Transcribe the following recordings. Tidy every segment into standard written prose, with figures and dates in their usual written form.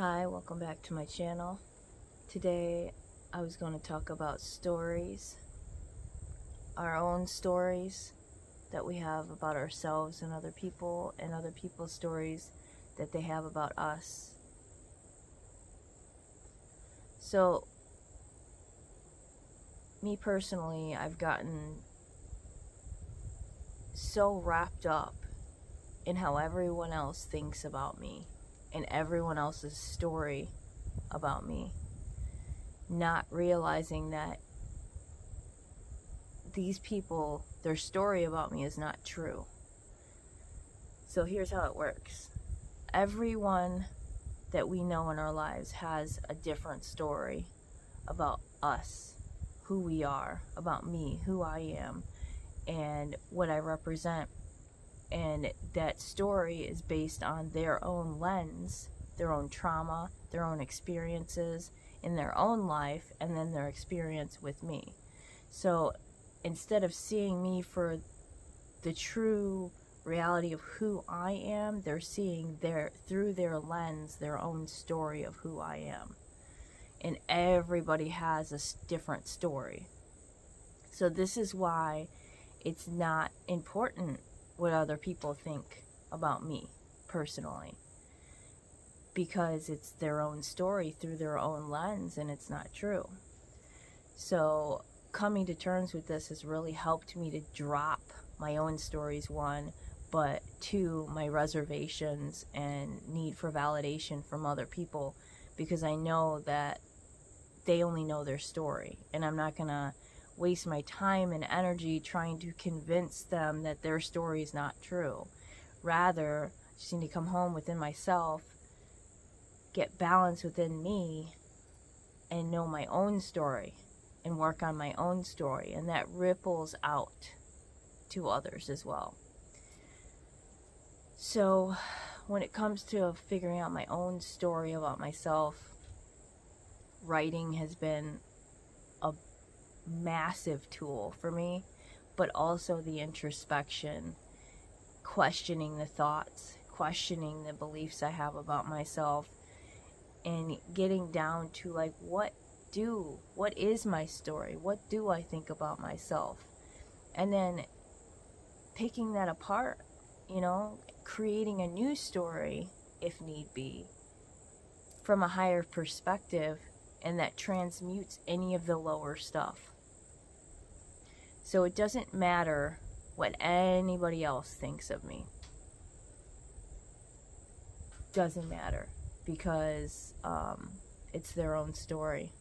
Hi, welcome back to my channel. Today I was going to talk about stories, our own stories that we have about ourselves and other people, and other people's stories that they have about us. So, me personally, I've gotten so wrapped up in how everyone else thinks about me and everyone else's story about me, not realizing that these people, their story about me is not true. So here's how it works. Everyone that we know in our lives has a different story about us, who we are, about me, who I am, and what I represent. And that story is based on their own lens, their own trauma, their own experiences in their own life, and then their experience with me. So instead of seeing me for the true reality of who I am, they're seeing through their lens their own story of who I am. And everybody has a different story. So this is why it's not important what other people think about me personally, because it's their own story through their own lens, and it's not true. So coming to terms with this has really helped me to drop my own stories, one, but two, my reservations and need for validation from other people, because I know that they only know their story, and I'm not gonna waste my time and energy trying to convince them that their story is not true. Rather, I just need to come home within myself, get balance within me, and know my own story and work on my own story, and that ripples out to others as well. So when it comes to figuring out my own story about myself, writing has been a massive tool for me, but also the introspection, questioning the thoughts, questioning the beliefs I have about myself, and getting down to like, what is my story? What do I think about myself? And then picking that apart, creating a new story if need be, from a higher perspective, and that transmutes any of the lower stuff. So it doesn't matter what anybody else thinks of me. Doesn't matter, because it's their own story.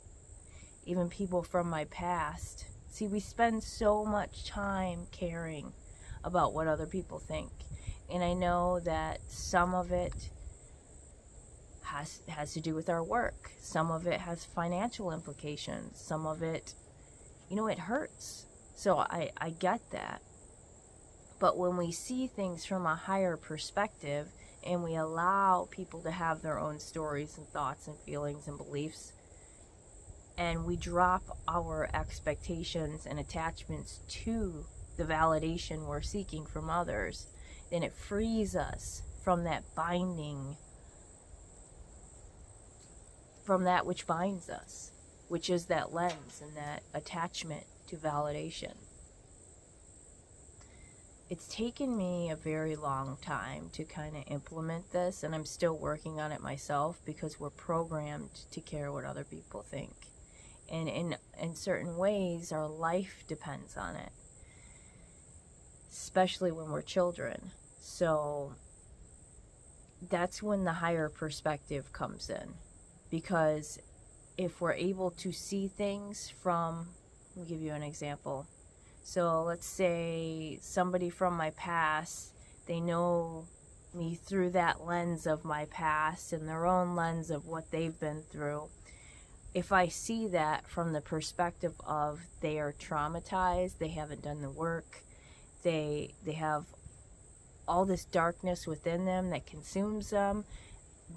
Even people from my past. See, we spend so much time caring about what other people think. And I know that some of it has to do with our work. Some of it has financial implications. Some of it, it hurts. So I get that. But when we see things from a higher perspective, and we allow people to have their own stories and thoughts and feelings and beliefs, and we drop our expectations and attachments to the validation we're seeking from others, then it frees us from that binding, from that which binds us, which is that lens and that attachment to validation. It's taken me a very long time to kind of implement this, and I'm still working on it myself, because we're programmed to care what other people think. And in certain ways, our life depends on it, especially when we're children. So that's when the higher perspective comes in, because if we're able to see things from, let me give you an example. So let's say somebody from my past, they know me through that lens of my past and their own lens of what they've been through. If I see that from the perspective of they are traumatized, they haven't done the work, they have all this darkness within them that consumes them,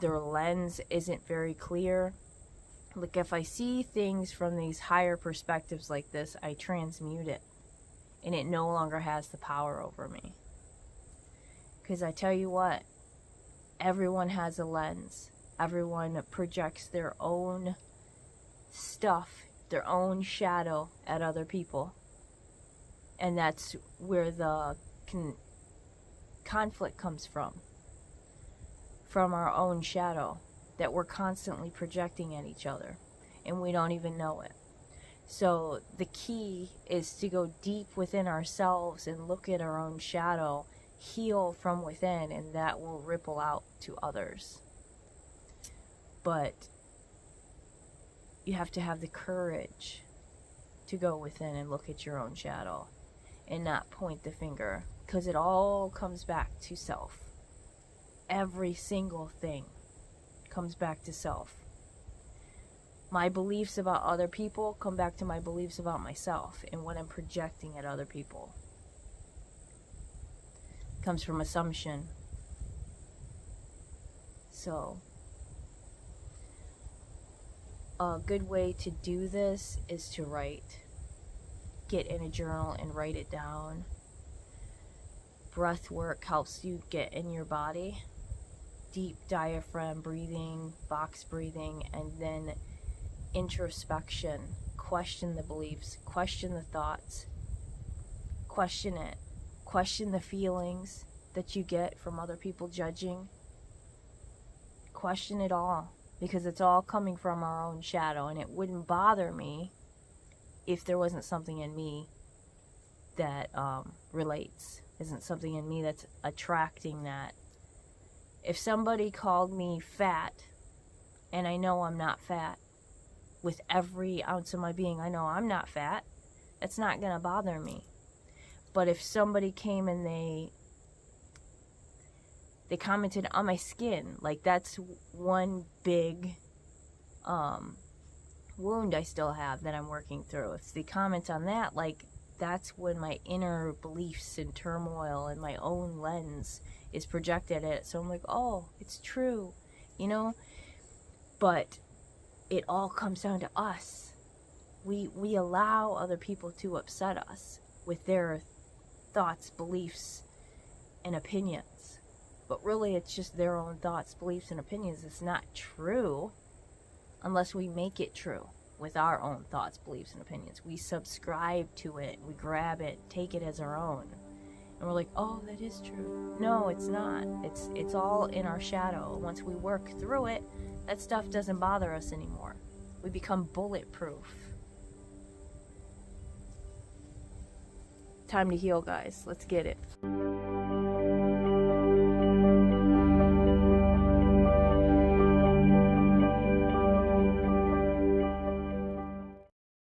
their lens isn't very clear. Like, if I see things from these higher perspectives like this, I transmute it, and it no longer has the power over me. Because I tell you what, everyone has a lens. Everyone projects their own stuff, their own shadow at other people. And that's where the conflict comes from our own shadow that we're constantly projecting at each other, and we don't even know it. So the key is to go deep within ourselves and look at our own shadow, heal from within, and that will ripple out to others. But you have to have the courage to go within and look at your own shadow and not point the finger, because it all comes back to self. Every single thing comes back to self. My beliefs about other people come back to my beliefs about myself and what I'm projecting at other people. It comes from assumption. So, a good way to do this is to write. Get in a journal and write it down. Breath work helps you get in your body. Deep diaphragm breathing, box breathing, and then introspection. Question the beliefs, question the thoughts, question it, question the feelings that you get from other people judging. Question it all, because it's all coming from our own shadow, and it wouldn't bother me if there wasn't something in me that relates, isn't something in me that's attracting that. If somebody called me fat, and I know I'm not fat, with every ounce of my being, I know I'm not fat, that's not going to bother me. But if somebody came and they commented on my skin, like that's one big wound I still have that I'm working through. If they comment on that, like that's when my inner beliefs and turmoil and my own lens is projected at it. So I'm like, oh, it's true, you know? But it all comes down to us. We allow other people to upset us with their thoughts, beliefs, and opinions. But really, it's just their own thoughts, beliefs, and opinions. It's not true unless we make it true with our own thoughts, beliefs, and opinions. We subscribe to it. We grab it, take it as our own. And we're like, oh, that is true. No, it's not. It's all in our shadow. Once we work through it, that stuff doesn't bother us anymore. We become bulletproof. Time to heal, guys. Let's get it.